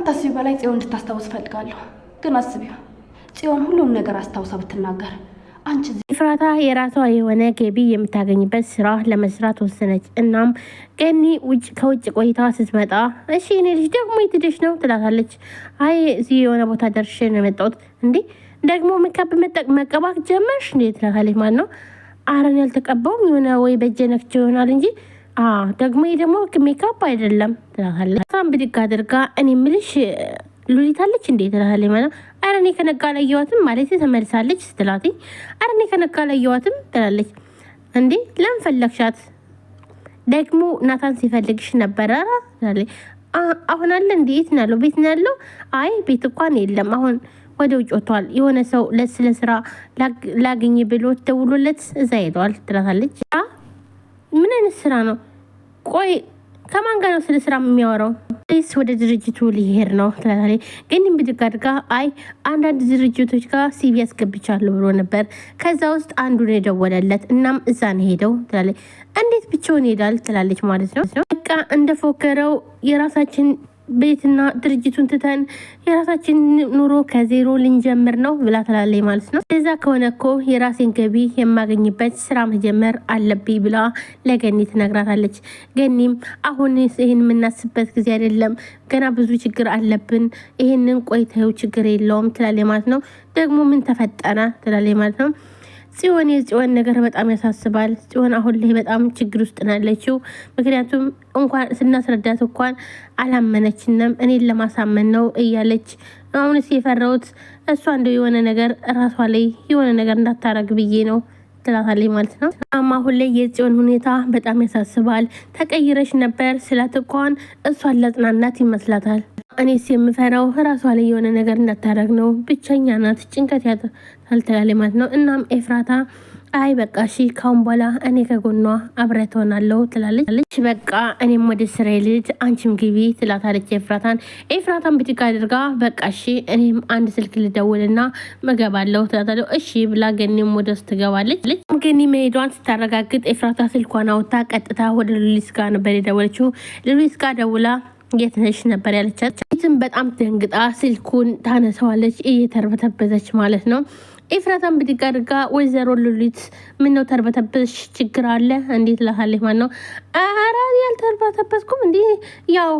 ከምታስቢው በላይ ጽዮን እንድታስታውስ ፈልጋለሁ። ግን አስቢው ጽዮን ሁሉም ነገር አስታውሳ ብትናገር አንቺ ኤፍራታ የራሷ የሆነ ገቢ የምታገኝበት ስራ ለመስራት ወሰነች። እናም ገኒ ከውጭ ቆይታ ስትመጣ እሺ እኔ ልጅ ደግሞ የትደሽ ነው ትላታለች። አይ እዚህ የሆነ ቦታ ደርሼ ነው የመጣሁት። እንዴ ደግሞ ሜካፕ መቀባት ጀመርሽ እንዴ ትላታለች። ማለት ነው አረን ያልተቀባውም የሆነ ወይ በእጄ ነክቼ ይሆናል እንጂ ደግሞ ደግሞ ሜካፕ አይደለም ትላታለች። ሳም ብድግ አድርጋ እኔ ምልሽ ሉሊት አለች እንዴ ትላታለች። ማለት አረ እኔ ከነጋ አላየኋትም ማለት ተመልሳለች ስትላት አረ እኔ ከነጋ አላየኋትም ትላለች። እንዴ ለምን ፈለግሻት? ደግሞ ናታን ሲፈልግሽ ነበረ ትላለች። አሁን አለ እንዴ? የት ነው ያለው? ቤት ነው ያለው? አይ ቤት እንኳን የለም አሁን ወደ ውጭ ወጥቷል። የሆነ ሰው ስለ ስራ ላገኝ ብሎ ደውሎለት እዛ ሄደዋል ትላታለች። ምን አይነት ስራ ነው? ቆይ ከማን ጋር ነው ስለ ስራ የሚያወራው? ስ ወደ ድርጅቱ ሊሄድ ነው ትላታለች። ግን ብድግ አድርጋ አይ አንዳንድ ድርጅቶች ጋር ሲቪ ያስገብቻለሁ ብሎ ነበር። ከዛ ውስጥ አንዱን የደወለለት እናም እዛ ነው ሄደው ትላለች። እንዴት ብቻውን ይሄዳል ትላለች ማለት ነው። በቃ እንደፎከረው የራሳችን ቤትና ድርጅቱን ትተን የራሳችን ኑሮ ከዜሮ ልንጀምር ነው ብላ ትላለች ማለት ነው። እዛ ከሆነ እኮ የራሴን ገቢ የማገኝበት ስራ መጀመር አለብኝ ብላ ለገኒ ትነግራታለች። ገኒም አሁን ይህን የምናስበት ጊዜ አይደለም፣ ገና ብዙ ችግር አለብን፣ ይህንን ቆይተው ችግር የለውም ትላለች ማለት ነው። ደግሞ ምን ተፈጠረ ትላለች ማለት ነው። የጽዮን ነገር በጣም ያሳስባል። ጽዮን አሁን ላይ በጣም ችግር ውስጥ ነው ያለችው። ምክንያቱም እንኳን ስናስረዳት እንኳን አላመነችንም፣ እኔን ለማሳመን ነው እያለች አሁንስ የፈራሁት እሷ እንደው የሆነ ነገር ራሷ ላይ የሆነ ነገር እንዳታረግ ብዬ ነው ትላታለች ማለት ነው። አሁን ላይ የጽዮን ሁኔታ በጣም ያሳስባል። ተቀይረሽ ነበር ስላት እንኳን እሷን ለጽናናት ይመስላታል። እኔስ የምፈራው ራሷ ላይ የሆነ ነገር እንዳታረግ ነው። ብቸኛ ናት፣ ጭንቀት ያልተላለ ማለት ነው። እናም ኤፍራታ አይ በቃ እሺ ካሁን በኋላ እኔ ከጎኗ አብሬያት ሆናለሁ ትላለች። በቃ እኔም ወደ ስራዬ ልጅ አንቺም ግቢ ትላታለች ኤፍራታን ብድግ አድርጋ በቃ እሺ እኔም አንድ ስልክ ልደውልና መገባለሁ ትላታለች። እሺ ብላ ገኒም ወደ ውስጥ ትገባለች። ገኒ መሄዷን ስታረጋግጥ ኤፍራታ ስልኳን አውጥታ ቀጥታ ወደ ሉሊስ ጋር ነበር የደወለችው። ሉሊስ ጋር ደውላ የት ነሽ ነበር ያለቻት። በጣም ደንግጣ ስልኩን ታነሳዋለች እየተርበተበተች ማለት ነው። ኤፍራታን ብድግ አድርጋ ወይዘሮ ሉሊት ምነው ተርበተበሽ ችግር አለ እንዴት ላሃለች ማለት ነው። ኧረ ያልተርበተበስኩም እንዴ ያው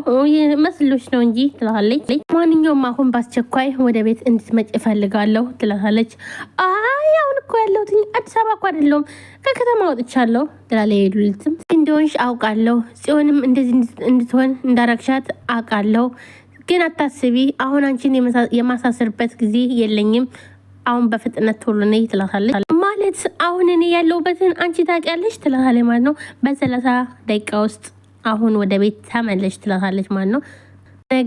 መስሎች ነው እንጂ ትላለች። ማንኛውም አሁን በአስቸኳይ ወደ ቤት እንድትመጭ እፈልጋለሁ ትላለች። አይ አሁን እኮ ያለሁት አዲስ አበባ እኮ አይደለሁም ከከተማ ወጥቻለሁ ትላለች። ሉሊትም እንደሆንሽ አውቃለሁ፣ ጽዮንም እንደዚህ እንድትሆን እንዳረግሻት አውቃለሁ። ግን አታስቢ፣ አሁን አንቺን የማሳስርበት ጊዜ የለኝም። አሁን በፍጥነት ቶሎ ነይ ትላታለች። ማለት አሁን እኔ ያለሁበትን አንቺ ታውቂያለሽ ትላታለች ማለት ነው። በ30 ደቂቃ ውስጥ አሁን ወደ ቤት ተመለሽ ትላታለች ማለት ነው።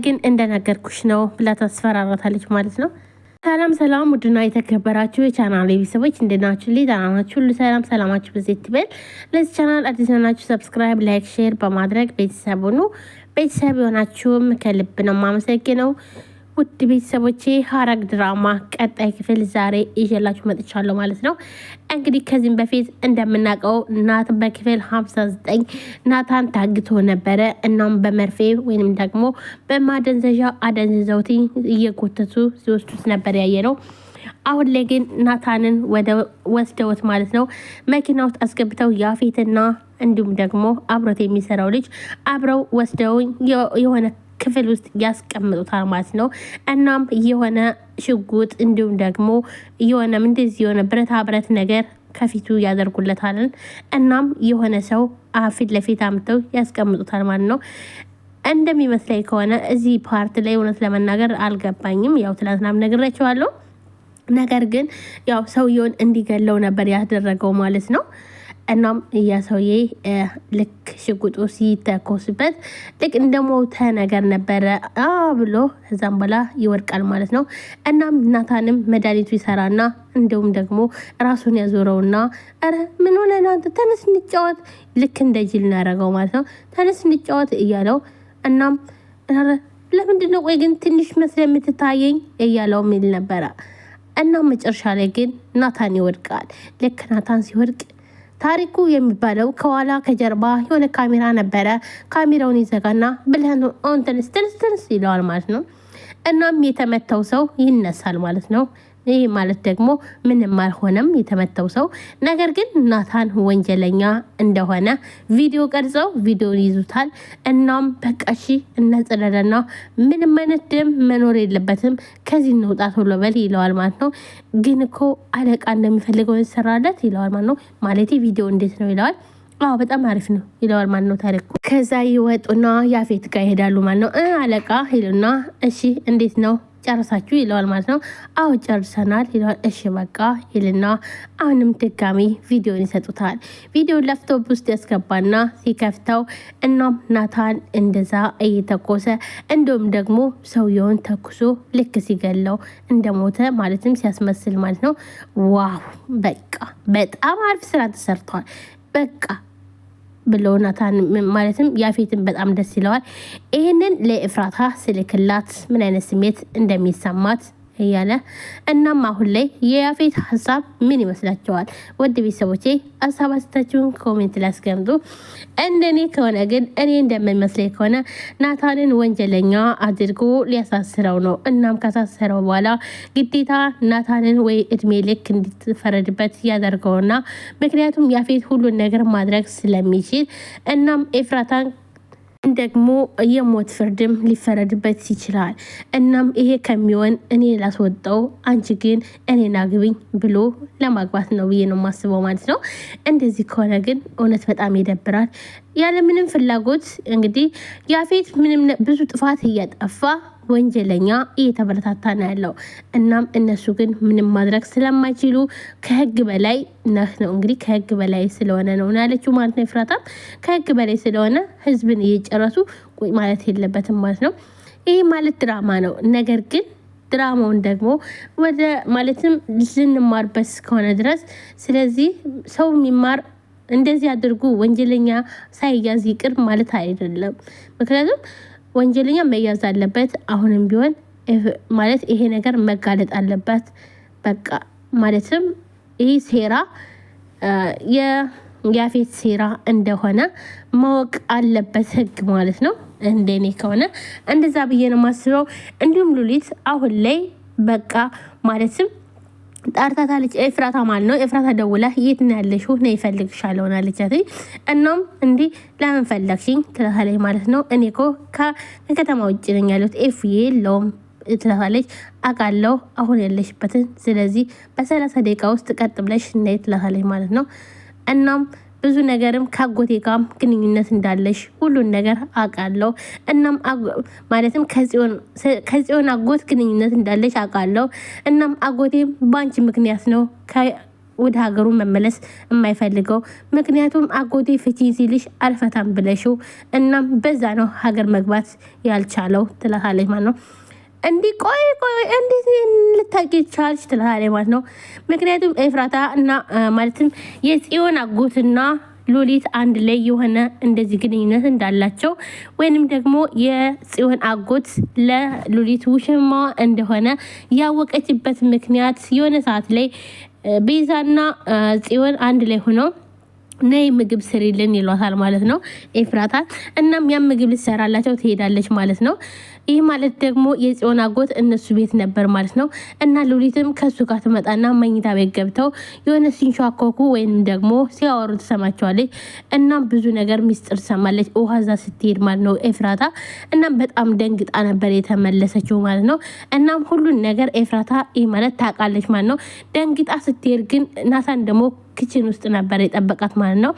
ግን እንደነገርኩሽ ነው ብላ ታስፈራራታለች ማለት ነው። ሰላም ውድና የተከበራችሁ የቻናል ቤተሰቦች እንደናችሁ ሊዳናችሁ ሁሉ ሰላማችሁ በዚህ ትበል። ለዚህ ቻናል አዲስ ናችሁ ሰብስክራይብ፣ ላይክ፣ ሼር በማድረግ ቤተሰብ ሁኑ። ቤተሰብ የሆናችሁም ከልብ ነው የማመሰግነው። ውድ ቤተሰቦቼ ሐረግ ድራማ ቀጣይ ክፍል ዛሬ ይዤላችሁ መጥቻለሁ ማለት ነው። እንግዲህ ከዚህም በፊት እንደምናውቀው ናታን በክፍል 59 ናታን ታግቶ ነበረ። እናም በመርፌ ወይንም ደግሞ በማደንዘዣ አደንዝዘውት እየጎተቱ ሲወስዱት ነበር ያየነው። አሁን ላይ ግን ናታንን ወስደውት ማለት ነው መኪና ውስጥ አስገብተው ያፌትና እንዲሁም ደግሞ አብሮት የሚሰራው ልጅ አብረው ወስደው የሆነ ክፍል ውስጥ ያስቀምጡታል ማለት ነው። እናም የሆነ ሽጉጥ እንዲሁም ደግሞ የሆነ እንደዚህ የሆነ ብረት ነገር ከፊቱ ያደርጉለታል። እናም የሆነ ሰው ፊት ለፊት አምጥተው ያስቀምጡታል ማለት ነው። እንደሚመስለኝ ከሆነ እዚህ ፓርት ላይ እውነት ለመናገር አልገባኝም። ያው ትላንትናም ነግሬያቸዋለሁ። ነገር ግን ያው ሰውየውን እንዲገለው ነበር ያደረገው ማለት ነው። እናም ሰውዬ ልክ ሽጉጡ ሲተኮስበት ልክ እንደሞተ ነገር ነበረ ብሎ ከዛም በኋላ ይወድቃል ማለት ነው። እናም ናታንም መድኃኒቱ ይሰራና እንዲሁም ደግሞ ራሱን ያዞረውና ኧረ ምን ሆነ አንተ ተነስ እንጫወት፣ ልክ እንደ ጅል ያደረገው ማለት ነው። ተነስ እንጫወት እያለው እናም ለምንድን ነው ቆይ ግን ትንሽ መስለ የምትታየኝ እያለው ሚል ነበረ። እናም መጨረሻ ላይ ግን ናታን ይወድቃል። ልክ ናታን ሲወድቅ ታሪኩ የሚባለው ከኋላ ከጀርባ የሆነ ካሜራ ነበረ። ካሜራውን ይዘጋና ብለህ ነው አሁን ተነስ ይለዋል ማለት ነው። እናም የተመታው ሰው ይነሳል ማለት ነው። ይህ ማለት ደግሞ ምንም አልሆነም የተመታው ሰው። ነገር ግን ናታን ወንጀለኛ እንደሆነ ቪዲዮ ቀርጸው ቪዲዮን ይዙታል። እናም በቃ እሺ እናጸዳዳና ምንም አይነት ደም መኖር የለበትም ከዚህ እንውጣ ቶሎ በል ይለዋል ማለት ነው። ግን እኮ አለቃ እንደሚፈልገው ይሰራለት ይለዋል ማለት ነው። ማለት ቪዲዮ እንዴት ነው ይለዋል። አዎ በጣም አሪፍ ነው ይለዋል ማለት ነው ታሪኩ። ከዛ ይወጡና ያፌት ጋር ይሄዳሉ ማለት ነው። አለቃ ሄሉና እሺ እንዴት ነው ጨርሳችሁ ይለዋል ማለት ነው። አዎ ጨርሰናል ይለዋል። እሺ በቃ ይልና አሁንም ድጋሚ ቪዲዮን ይሰጡታል። ቪዲዮን ላፕቶፕ ውስጥ ያስገባና ሲከፍተው እናም ናታን እንደዛ እየተኮሰ እንዲሁም ደግሞ ሰውየውን ተኩሶ ልክ ሲገለው እንደሞተ ማለትም ሲያስመስል ማለት ነው። ዋው በቃ በጣም አሪፍ ስራ ተሰርቷል በቃ ብሎ ናታን ማለትም ያፌትን በጣም ደስ ይለዋል። ይህንን ለኤፍራታ ስልክላት ምን አይነት ስሜት እንደሚሰማት እያለ እናም አሁን ላይ የያፌት ሀሳብ ምን ይመስላችኋል? ውድ ቤተሰቦቼ ሀሳብ አስተያየታችሁን ኮሜንት ላይ አስቀምጡ። እንደኔ ከሆነ ግን እኔ እንደሚመስለኝ ከሆነ ናታንን ወንጀለኛ አድርጎ ሊያሳስረው ነው። እናም ካሳሰረው በኋላ ግዴታ ናታንን ወይ እድሜ ልክ እንድትፈረድበት ያደርገውና ምክንያቱም ያፌት ሁሉን ነገር ማድረግ ስለሚችል እናም ኤፍራታን ደግሞ የሞት ፍርድም ሊፈረድበት ይችላል። እናም ይሄ ከሚሆን እኔ ላስወጣው አንቺ ግን እኔን አግቢኝ ብሎ ለማግባት ነው ብዬ ነው የማስበው ማለት ነው። እንደዚህ ከሆነ ግን እውነት በጣም ይደብራል። ያለምንም ፍላጎት እንግዲህ ያፌት ምንም ብዙ ጥፋት እያጠፋ ወንጀለኛ እየተበረታታ ነው ያለው። እናም እነሱ ግን ምንም ማድረግ ስለማይችሉ ከህግ በላይ ነህ ነው እንግዲህ ከህግ በላይ ስለሆነ ነው ያለችው ማለት ነው። ኤፍራታም ከህግ በላይ ስለሆነ ህዝብን እየጨረሱ ቆይ ማለት የለበትም ማለት ነው። ይህ ማለት ድራማ ነው። ነገር ግን ድራማውን ደግሞ ወደ ማለትም ልንማርበት እስከሆነ ድረስ ስለዚህ ሰው የሚማር እንደዚህ አድርጉ ወንጀለኛ ሳይያዝ ይቅር ማለት አይደለም። ምክንያቱም ወንጀለኛ መያዝ አለበት። አሁንም ቢሆን ማለት ይሄ ነገር መጋለጥ አለበት። በቃ ማለትም ይህ ሴራ የያፌት ሴራ እንደሆነ ማወቅ አለበት ህግ ማለት ነው። እንደኔ ከሆነ እንደዛ ብዬ ነው የማስበው። እንዲሁም ሉሊት አሁን ላይ በቃ ማለትም ጣርታታለች ኤፍራታ ማለት ነው። ኤፍራታ ደውላ የት ነው ያለሽው? ነይ እፈልግሻለሁ አለቻት። እናም እንዴ ለምን ፈለግሽኝ ትላታለች ማለት ነው። እኔ እኮ ከከተማ ውጭ ነኝ ያለሁት ኤፍዬ የለውም ትላታለች። አውቃለሁ አሁን ያለሽበትን፣ ስለዚህ በ30 ደቂቃ ውስጥ ቀጥ ብለሽ ነይ ትላታለች ማለት ነው። እናም ብዙ ነገርም ከአጎቴ ጋርም ግንኙነት እንዳለሽ ሁሉን ነገር አውቃለሁ። እናም ማለትም ከጽዮን አጎት ግንኙነት እንዳለሽ አውቃለሁ። እናም አጎቴም በአንቺ ምክንያት ነው ወደ ሀገሩ መመለስ የማይፈልገው። ምክንያቱም አጎቴ ፍቺኝ ሲልሽ አልፈታም ብለሽው፣ እናም በዛ ነው ሀገር መግባት ያልቻለው ትላታለች ማለት ነው። እንዲህ ቆይ እንዴት ልታቂ ቻልሽ ትላለች ማለት ነው። ምክንያቱም ኤፍራታ እና ማለትም የጽዮን አጎትና ሉሊት አንድ ላይ የሆነ እንደዚህ ግንኙነት እንዳላቸው ወይንም ደግሞ የጽዮን አጎት ለሉሊት ውሽማ እንደሆነ ያወቀችበት ምክንያት የሆነ ሰዓት ላይ ቤዛና ጽዮን አንድ ላይ ሆነው ነይ ምግብ ስሪልን ይሏታል ማለት ነው ኤፍራታ። እናም ያም ምግብ ልትሰራላቸው ትሄዳለች ማለት ነው። ይህ ማለት ደግሞ የጽዮን አጎት እነሱ ቤት ነበር ማለት ነው። እና ሉሊትም ከሱ ጋር ትመጣና መኝታ ቤት ገብተው የሆነ ሲንሿኮኩ ወይም ደግሞ ሲያወሩ ትሰማቸዋለች። እናም ብዙ ነገር ሚስጥር ትሰማለች ውሃ እዛ ስትሄድ ማለት ነው ኤፍራታ። እናም በጣም ደንግጣ ነበር የተመለሰችው ማለት ነው። እናም ሁሉን ነገር ኤፍራታ ይህ ማለት ታውቃለች ማለት ነው። ደንግጣ ስትሄድ ግን ናታን ደግሞ ክችን ውስጥ ነበር የጠበቃት ማለት ነው።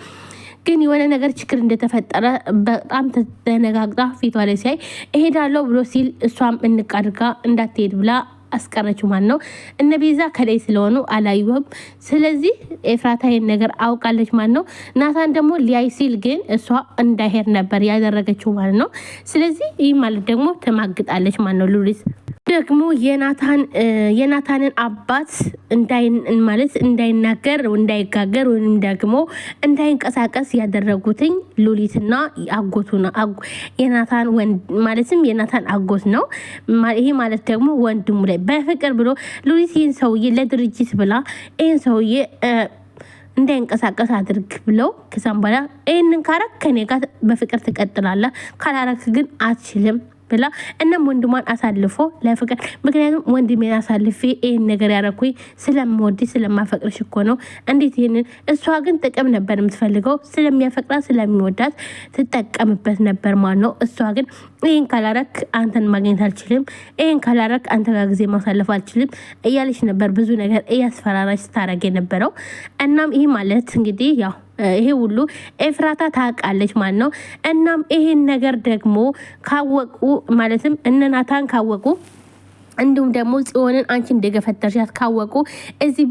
ግን የሆነ ነገር ችግር እንደተፈጠረ በጣም ተደነጋግጣ ፊቷ ላይ ሲያይ እሄዳለሁ ብሎ ሲል እሷም እንቅ አድርጋ እንዳትሄድ ብላ አስቀረችው ማለት ነው። እነ ቤዛ ከላይ ስለሆኑ አላዩም። ስለዚህ ኤፍራታ ይሄን ነገር አውቃለች ማለት ነው። ናታን ደግሞ ሊያይ ሲል ግን እሷ እንዳይሄድ ነበር ያደረገችው ማለት ነው። ስለዚህ ይህ ማለት ደግሞ ተማግጣለች ማለት ነው። ሉሊት ደግሞ የናታንን አባት ማለት እንዳይናገር እንዳይጋገር ወይም ደግሞ እንዳይንቀሳቀስ ያደረጉትኝ ሉሊትና አጎቱ ነው። የናታን ማለትም የናታን አጎት ነው። ይሄ ማለት ደግሞ ወንድሙ ላይ በፍቅር ብሎ ሉሊት ይህን ሰውዬ ለድርጅት ብላ ይህን ሰውዬ እንዳይንቀሳቀስ አድርግ ብለው ከዛም በኋላ ይህንን ካረክ ከኔ ጋር በፍቅር ትቀጥላለህ፣ ካላረክ ግን አትችልም ብላ እናም ወንድሟን አሳልፎ ለፍቅር ምክንያቱም ወንድሜን አሳልፌ ይህን ነገር ያረኩኝ ስለምወድ ስለማፈቅርሽ እኮ ነው። እንዴት ይህንን እሷ ግን ጥቅም ነበር የምትፈልገው ስለሚያፈቅራት ስለሚወዳት ትጠቀምበት ነበር ማለት ነው። እሷ ግን ይህን ካላረክ አንተን ማግኘት አልችልም፣ ይህን ካላረክ አንተ ጋር ጊዜ ማሳለፍ አልችልም እያለች ነበር ብዙ ነገር እያስፈራራች ስታረግ የነበረው። እናም ይህ ማለት እንግዲህ ያው ይሄ ሁሉ ኤፍራታ ታውቃለች ማለት ነው። እናም ይሄን ነገር ደግሞ ካወቁ ማለትም እነ ናታን ካወቁ እንዲሁም ደግሞ ጽዮንን አንቺ እንደገፈተርሻት ካወቁ እዚህ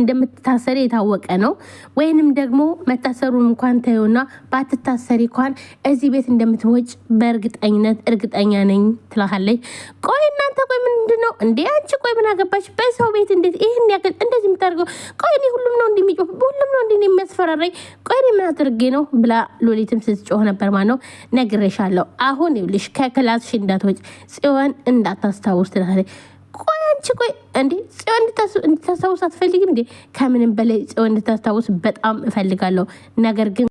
እንደምትታሰሪ የታወቀ ነው። ወይንም ደግሞ መታሰሩን እንኳን ተይውና ባትታሰሪ እንኳን እዚህ ቤት እንደምትወጭ በእርግጠኝነት እርግጠኛ ነኝ ትላለች። ቆይ እናንተ ቆይ ምንድነው እንዴ አንቺ ቆይ ምን አገባሽ በሰው ቤት እንዴት ይሄን ያክል እንደዚህ የምታደርገው? ቆይ እኔ ሁሉም ነው እንደሚጮህ ሁሉም ነው እንዴ የሚያስፈራራኝ? ቆይ እኔ ምን አድርጌ ነው ብላ ሎሊትም ስትጮህ ነበር ማለት ነው። ነግሬሻለሁ አሁን ይኸውልሽ ከክላስሽ እንዳትወጭ ጽዮን እንዳታስታውስ ትላለች። ቆይ አንቺ ቆይ እንዴ ጽዮን እንድታስታውስ አትፈልጊም እንዴ? ከምንም በላይ ጽዮን እንድታስታውስ በጣም እፈልጋለሁ። ነገር ግን